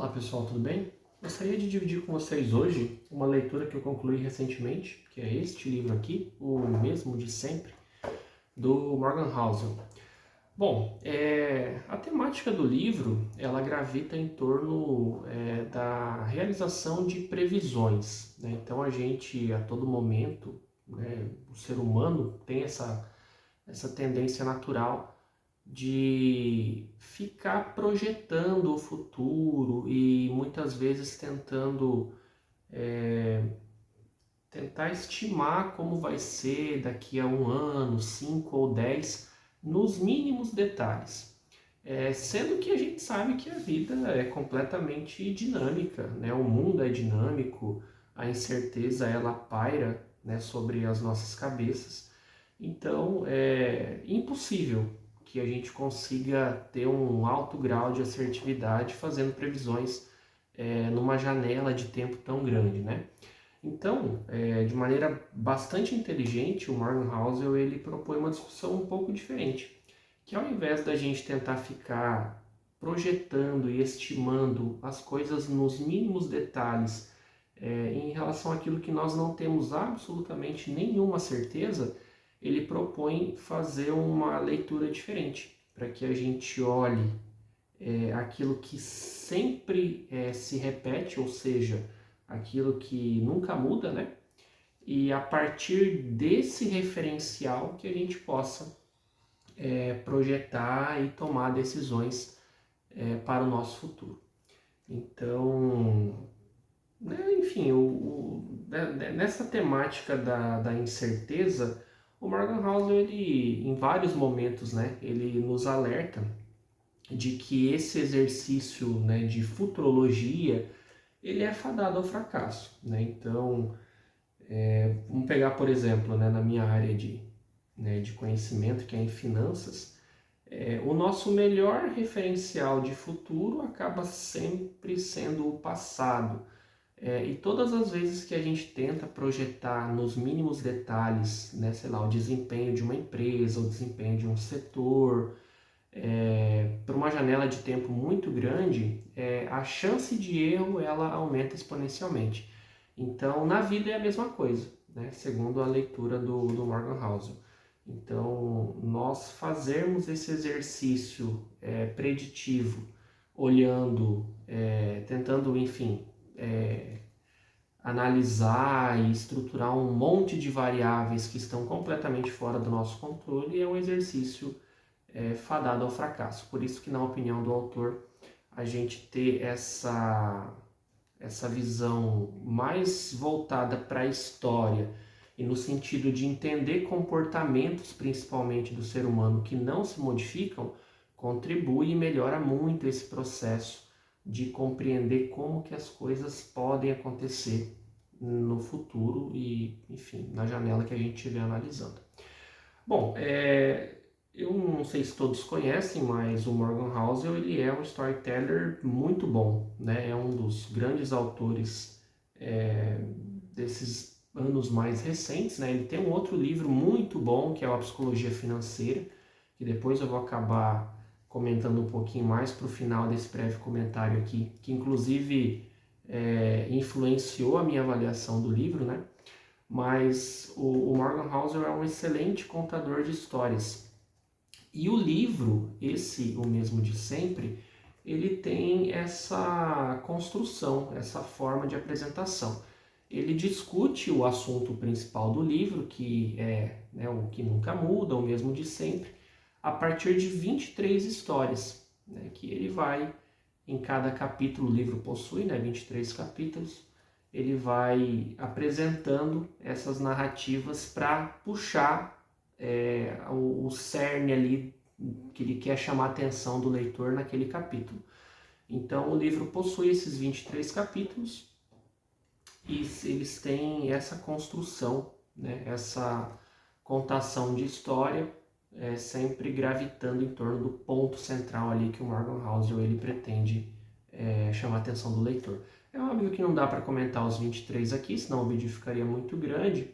Olá pessoal, tudo bem? Gostaria de dividir com vocês hoje uma leitura que eu concluí recentemente, que é este livro aqui, O Mesmo de Sempre, do Morgan Housel. Bom, a temática do livro, ela gravita em torno da realização de previsões, né? Então a gente, a todo momento, né, o ser humano tem essa tendência natural de ficar projetando o futuro e muitas vezes tentando tentar estimar como vai ser daqui a um ano, 5 ou 10, nos mínimos detalhes. Sendo que a gente sabe que a vida é completamente dinâmica, né? O mundo é dinâmico, a incerteza ela paira, né, sobre as nossas cabeças. Então é impossível que a gente consiga ter um alto grau de assertividade fazendo previsões numa janela de tempo tão grande, né? Então, de maneira bastante inteligente, o Morgan Housel ele propõe uma discussão um pouco diferente, que ao invés da gente tentar ficar projetando e estimando as coisas nos mínimos detalhes em relação àquilo que nós não temos absolutamente nenhuma certeza, ele propõe fazer uma leitura diferente, para que a gente olhe aquilo que sempre se repete, ou seja, aquilo que nunca muda, né? E a partir desse referencial que a gente possa projetar e tomar decisões para o nosso futuro. Então, né, enfim, nessa temática da incerteza, o Morgan Housel, ele, em vários momentos, né, ele nos alerta de que esse exercício, né, de futurologia, ele é fadado ao fracasso, né? Então, vamos pegar, por exemplo, né, na minha área de conhecimento, que é em finanças, o nosso melhor referencial de futuro acaba sempre sendo o passado. E todas as vezes que a gente tenta projetar nos mínimos detalhes, né, sei lá, o desempenho de uma empresa, o desempenho de um setor, para uma janela de tempo muito grande, a chance de erro ela aumenta exponencialmente. Então, na vida é a mesma coisa, né, segundo a leitura do Morgan Housel. Então, nós fazermos esse exercício preditivo, olhando, tentando, enfim, analisar e estruturar um monte de variáveis que estão completamente fora do nosso controle é um exercício fadado ao fracasso. Por isso que, na opinião do autor, a gente ter essa visão mais voltada para a história e no sentido de entender comportamentos, principalmente do ser humano, que não se modificam, contribui e melhora muito esse processo de compreender como que as coisas podem acontecer no futuro e, enfim, na janela que a gente estiver analisando. Bom, eu não sei se todos conhecem, mas o Morgan Housel ele é um storyteller muito bom, né? É um dos grandes autores desses anos mais recentes, né? Ele tem um outro livro muito bom que é a Psicologia Financeira, que depois eu vou acabar comentando um pouquinho mais para o final desse breve comentário aqui, que inclusive influenciou a minha avaliação do livro, né? Mas o Morgan Housel é um excelente contador de histórias. E o livro, O Mesmo de Sempre, ele tem essa construção, essa forma de apresentação. Ele discute o assunto principal do livro, que é, né, o que nunca muda, o mesmo de sempre, a partir de 23 histórias, né, que ele vai, em cada capítulo, o livro possui, né, 23 capítulos, ele vai apresentando essas narrativas para puxar o cerne ali que ele quer chamar a atenção do leitor naquele capítulo. Então o livro possui esses 23 capítulos e eles têm essa construção, né, essa contação de história, sempre gravitando em torno do ponto central ali que o Morgan Housel ele pretende chamar a atenção do leitor. É óbvio que não dá para comentar os 23 aqui, senão o vídeo ficaria muito grande,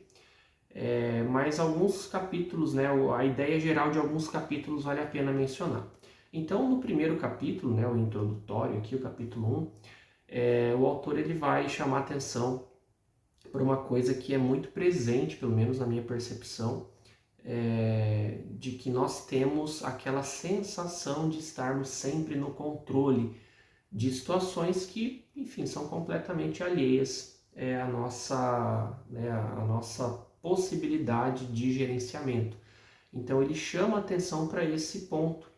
mas alguns capítulos, né, a ideia geral de alguns capítulos vale a pena mencionar. Então, no primeiro capítulo, né, o introdutório aqui, o capítulo 1, o autor ele vai chamar atenção para uma coisa que é muito presente, pelo menos na minha percepção, de que nós temos aquela sensação de estarmos sempre no controle de situações que, enfim, são completamente alheias à nossa possibilidade de gerenciamento. Então ele chama atenção para esse ponto,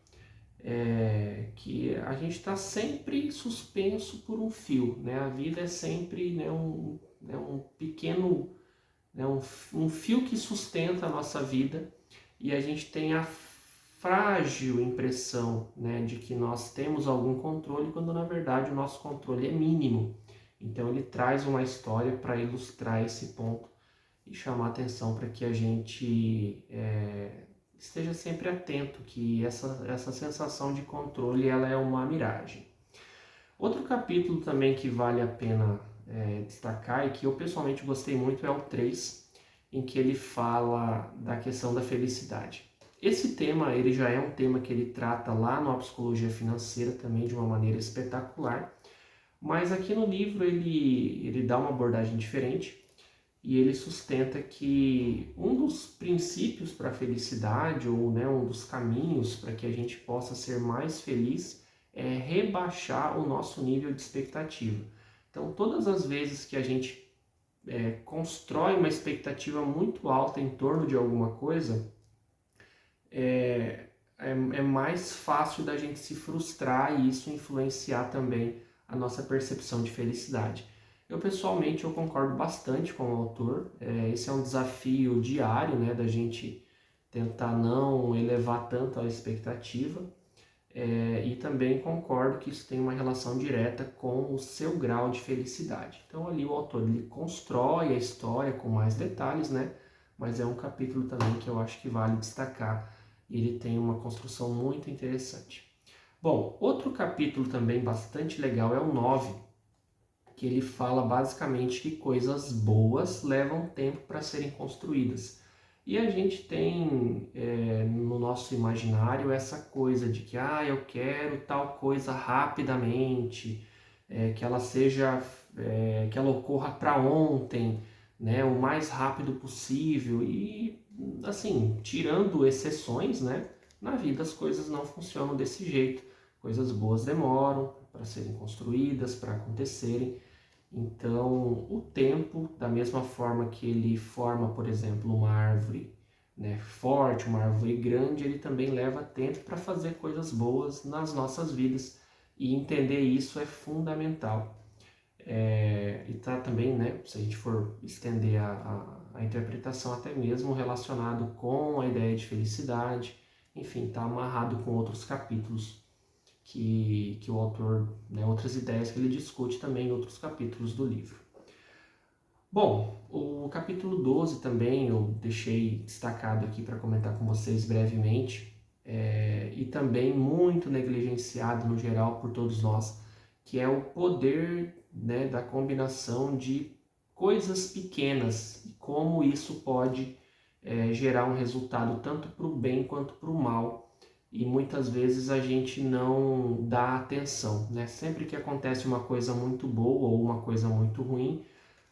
que a gente está sempre suspenso por um fio, né? A vida é sempre, né, um pequeno, né, um fio que sustenta a nossa vida, e a gente tem a frágil impressão, né, de que nós temos algum controle, quando na verdade o nosso controle é mínimo. Então ele traz uma história para ilustrar esse ponto e chamar atenção para que a gente esteja sempre atento, que essa sensação de controle ela é uma miragem. Outro capítulo também que vale a pena destacar e que eu pessoalmente gostei muito é o 3, em que ele fala da questão da felicidade. Esse tema ele já é um tema que ele trata lá na Psicologia Financeira também de uma maneira espetacular, mas aqui no livro ele dá uma abordagem diferente e ele sustenta que um dos princípios para a felicidade, ou né, um dos caminhos para que a gente possa ser mais feliz, é rebaixar o nosso nível de expectativa. Então, todas as vezes que a gente constrói uma expectativa muito alta em torno de alguma coisa, é mais fácil da gente se frustrar e isso influenciar também a nossa percepção de felicidade. Eu pessoalmente eu concordo bastante com o autor, esse é um desafio diário, né, da gente tentar não elevar tanto a expectativa, e também concordo que isso tem uma relação direta com o seu grau de felicidade. Então ali o autor ele constrói a história com mais detalhes, né, mas é um capítulo também que eu acho que vale destacar, e ele tem uma construção muito interessante. Bom, outro capítulo também bastante legal é o 9, que ele fala basicamente que coisas boas levam tempo para serem construídas. E a gente tem no nosso imaginário essa coisa de que eu quero tal coisa rapidamente, que ela seja, que ela ocorra para ontem, né, o mais rápido possível. E assim, tirando exceções, né, na vida as coisas não funcionam desse jeito. Coisas boas demoram para serem construídas, para acontecerem. Então, o tempo, da mesma forma que ele forma, por exemplo, uma árvore, né, forte, uma árvore grande, ele também leva tempo para fazer coisas boas nas nossas vidas, e entender isso é fundamental. E tá também, né, se a gente for estender a interpretação até mesmo relacionado com a ideia de felicidade, enfim, está amarrado com outros capítulos que o autor, né, outras ideias que ele discute também em outros capítulos do livro. Bom, o capítulo 12 também eu deixei destacado aqui para comentar com vocês brevemente, e também muito negligenciado no geral por todos nós, que é o poder, né, da combinação de coisas pequenas e como isso pode gerar um resultado tanto para o bem quanto para o mal. E muitas vezes a gente não dá atenção, né? Sempre que acontece uma coisa muito boa ou uma coisa muito ruim,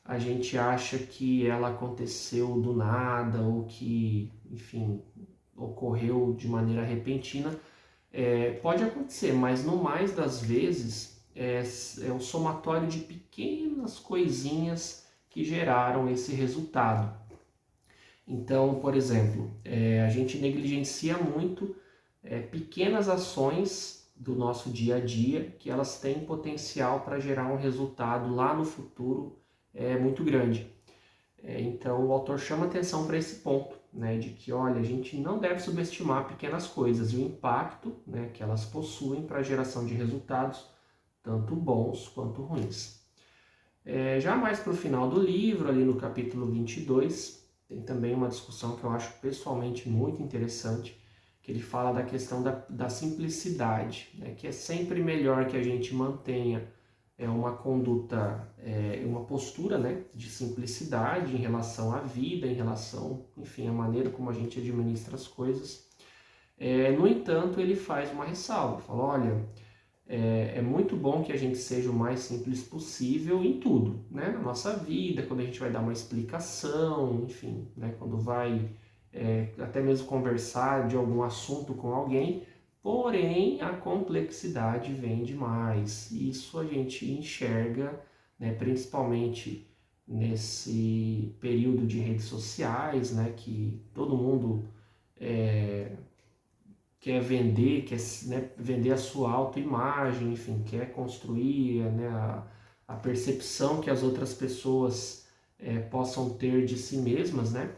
a gente acha que ela aconteceu do nada ou que, enfim, ocorreu de maneira repentina. Pode acontecer, mas no mais das vezes é o somatório de pequenas coisinhas que geraram esse resultado. Então, por exemplo, a gente negligencia muito pequenas ações do nosso dia a dia, que elas têm potencial para gerar um resultado lá no futuro muito grande. Então o autor chama atenção para esse ponto, né, de que, olha, a gente não deve subestimar pequenas coisas e o impacto, né, que elas possuem para a geração de resultados, tanto bons quanto ruins. Já mais para o final do livro, ali no capítulo 22, tem também uma discussão que eu acho pessoalmente muito interessante, que ele fala da questão da simplicidade, né? Que é sempre melhor que a gente mantenha uma conduta, uma postura, né, de simplicidade em relação à vida, em relação, enfim, à maneira como a gente administra as coisas. No entanto, ele faz uma ressalva, fala, olha, É muito bom que a gente seja o mais simples possível em tudo, né? Na nossa vida, quando a gente vai dar uma explicação, enfim, né? Quando vai até mesmo conversar de algum assunto com alguém, porém a complexidade vem demais. Isso a gente enxerga, né? Principalmente nesse período de redes sociais, né? Que todo mundo quer vender, quer, né, vender a sua autoimagem, enfim, quer construir, né, a percepção que as outras pessoas possam ter de si mesmas, né?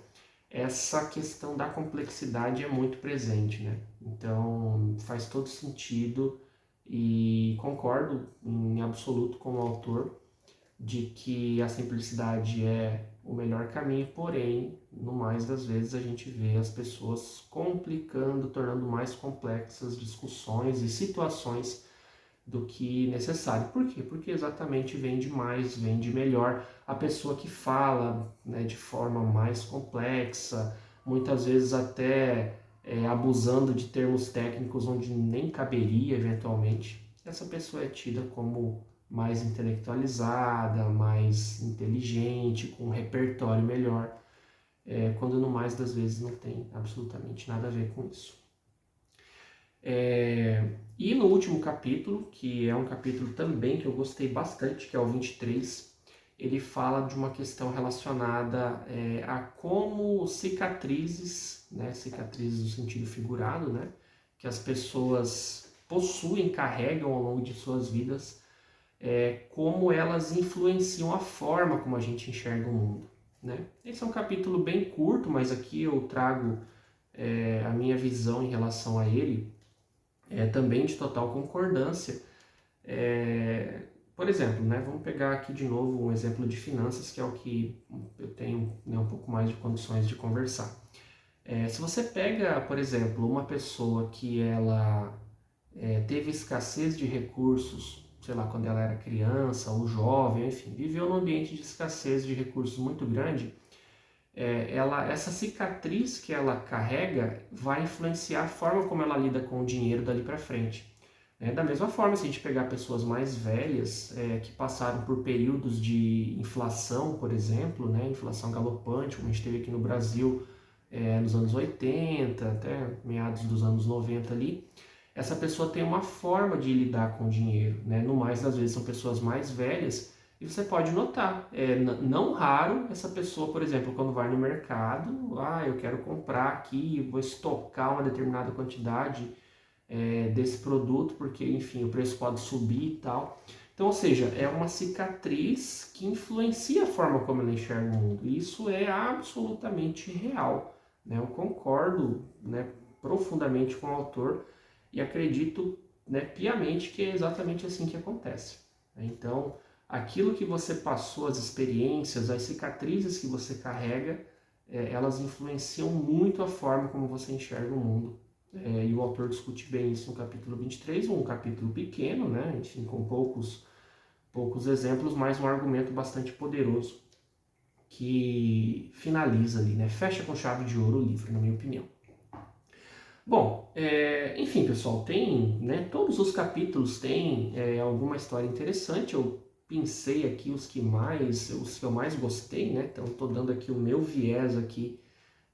Essa questão da complexidade é muito presente, né? Então faz todo sentido e concordo em absoluto com o autor de que a simplicidade é o melhor caminho, porém, no mais das vezes a gente vê as pessoas complicando, tornando mais complexas discussões e situações do que necessário. Por quê? Porque exatamente vende mais, vende melhor a pessoa que fala, né, de forma mais complexa, muitas vezes até abusando de termos técnicos onde nem caberia eventualmente. Essa pessoa é tida como mais intelectualizada, mais inteligente, com um repertório melhor, quando no mais das vezes não tem absolutamente nada a ver com isso. E no último capítulo, que é um capítulo também que eu gostei bastante, que é o 23, ele fala de uma questão relacionada a como cicatrizes, né, cicatrizes no sentido figurado, né, que as pessoas possuem, carregam ao longo de suas vidas, como elas influenciam a forma como a gente enxerga o mundo, né? Esse é um capítulo bem curto, mas aqui eu trago a minha visão em relação a ele, também de total concordância. Por exemplo, né, vamos pegar aqui de novo um exemplo de finanças, que é o que eu tenho, né, um pouco mais de condições de conversar. Se você pega, por exemplo, uma pessoa que ela teve escassez de recursos, sei lá, quando ela era criança ou jovem, enfim, viveu num ambiente de escassez de recursos muito grande, essa cicatriz que ela carrega vai influenciar a forma como ela lida com o dinheiro dali para frente. Da mesma forma, se a gente pegar pessoas mais velhas que passaram por períodos de inflação, por exemplo, né, inflação galopante, como a gente teve aqui no Brasil nos anos 80, até meados dos anos 90 ali, essa pessoa tem uma forma de lidar com o dinheiro, né? No mais das vezes são pessoas mais velhas e você pode notar, não raro essa pessoa, por exemplo, quando vai no mercado, eu quero comprar aqui, vou estocar uma determinada quantidade desse produto porque, enfim, o preço pode subir e tal. Então, ou seja, é uma cicatriz que influencia a forma como ela enxerga o mundo. E isso é absolutamente real, né? Eu concordo, né, profundamente com o autor e acredito, né, piamente que é exatamente assim que acontece. Então, aquilo que você passou, as experiências, as cicatrizes que você carrega, elas influenciam muito a forma como você enxerga o mundo. E o autor discute bem isso no capítulo 23, um capítulo pequeno, né, enfim, com poucos exemplos, mas um argumento bastante poderoso que finaliza ali, né, fecha com chave de ouro o livro, na minha opinião. Bom, enfim, pessoal, tem, né, todos os capítulos têm alguma história interessante. Eu pensei aqui os que eu mais gostei, né? Então estou dando aqui o meu viés aqui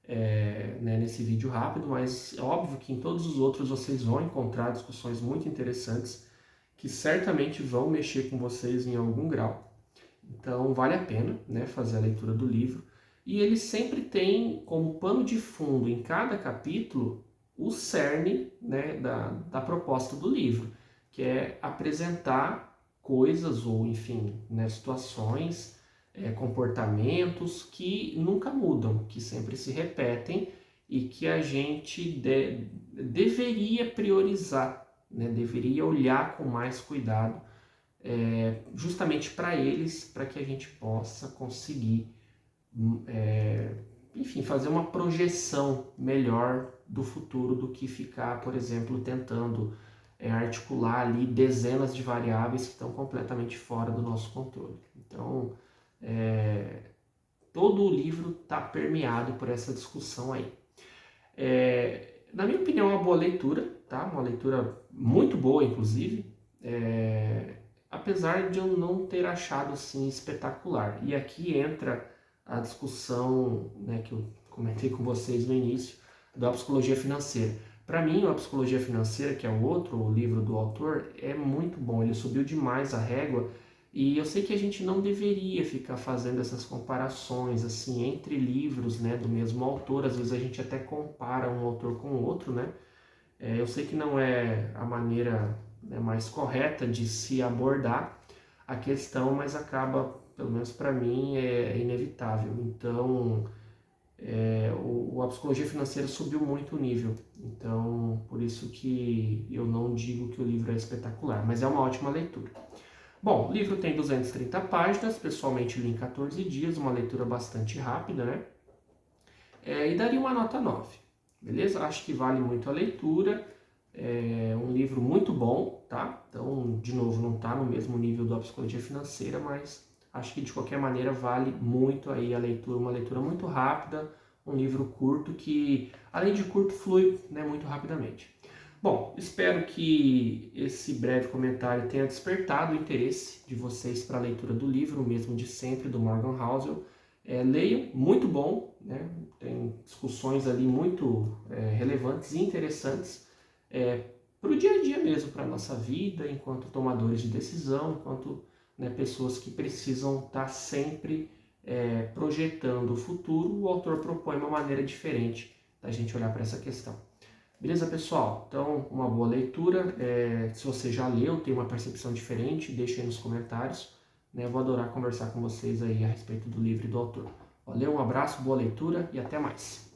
né, nesse vídeo rápido, mas é óbvio que em todos os outros vocês vão encontrar discussões muito interessantes que certamente vão mexer com vocês em algum grau. Então vale a pena, né, fazer a leitura do livro. E ele sempre tem como pano de fundo em cada capítulo o cerne, né, da proposta do livro, que é apresentar coisas ou, enfim, né, situações, comportamentos que nunca mudam, que sempre se repetem e que a gente deveria priorizar, né, deveria olhar com mais cuidado, justamente para eles, para que a gente possa conseguir enfim, fazer uma projeção melhor do futuro do que ficar, por exemplo, tentando articular ali dezenas de variáveis que estão completamente fora do nosso controle. Então, todo o livro está permeado por essa discussão aí. Na minha opinião, é uma boa leitura, tá? Uma leitura muito boa, inclusive. apesar de eu não ter achado assim espetacular. E aqui entra a discussão, né, que eu comentei com vocês no início, da psicologia financeira. Para mim, a psicologia financeira, que é o outro livro do autor, é muito bom. Ele subiu demais a régua e eu sei que a gente não deveria ficar fazendo essas comparações assim entre livros, né, do mesmo autor. Às vezes a gente até compara um autor com o outro, né? Eu sei que não é a maneira, né, mais correta de se abordar a questão, mas acaba, pelo menos para mim, é inevitável. Então, a psicologia financeira subiu muito o nível. Então, por isso que eu não digo que o livro é espetacular, mas é uma ótima leitura. Bom, o livro tem 230 páginas, pessoalmente li em 14 dias, uma leitura bastante rápida, né? E daria uma nota 9, beleza? Acho que vale muito a leitura, é um livro muito bom, tá? Então, de novo, não está no mesmo nível da psicologia financeira, mas acho que de qualquer maneira vale muito aí a leitura, uma leitura muito rápida, um livro curto que, além de curto, flui, né, muito rapidamente. Bom, espero que esse breve comentário tenha despertado o interesse de vocês para a leitura do livro, o mesmo de sempre, do Morgan Housel. Leiam, muito bom, né? Tem discussões ali muito relevantes e interessantes para o dia a dia mesmo, para a nossa vida, enquanto tomadores de decisão, enquanto, né, pessoas que precisam estar sempre projetando o futuro. O autor propõe uma maneira diferente da gente olhar para essa questão. Beleza, pessoal? Então, uma boa leitura. Se você já leu, tem uma percepção diferente, deixe aí nos comentários. Né? Eu vou adorar conversar com vocês aí a respeito do livro e do autor. Valeu, um abraço, boa leitura e até mais.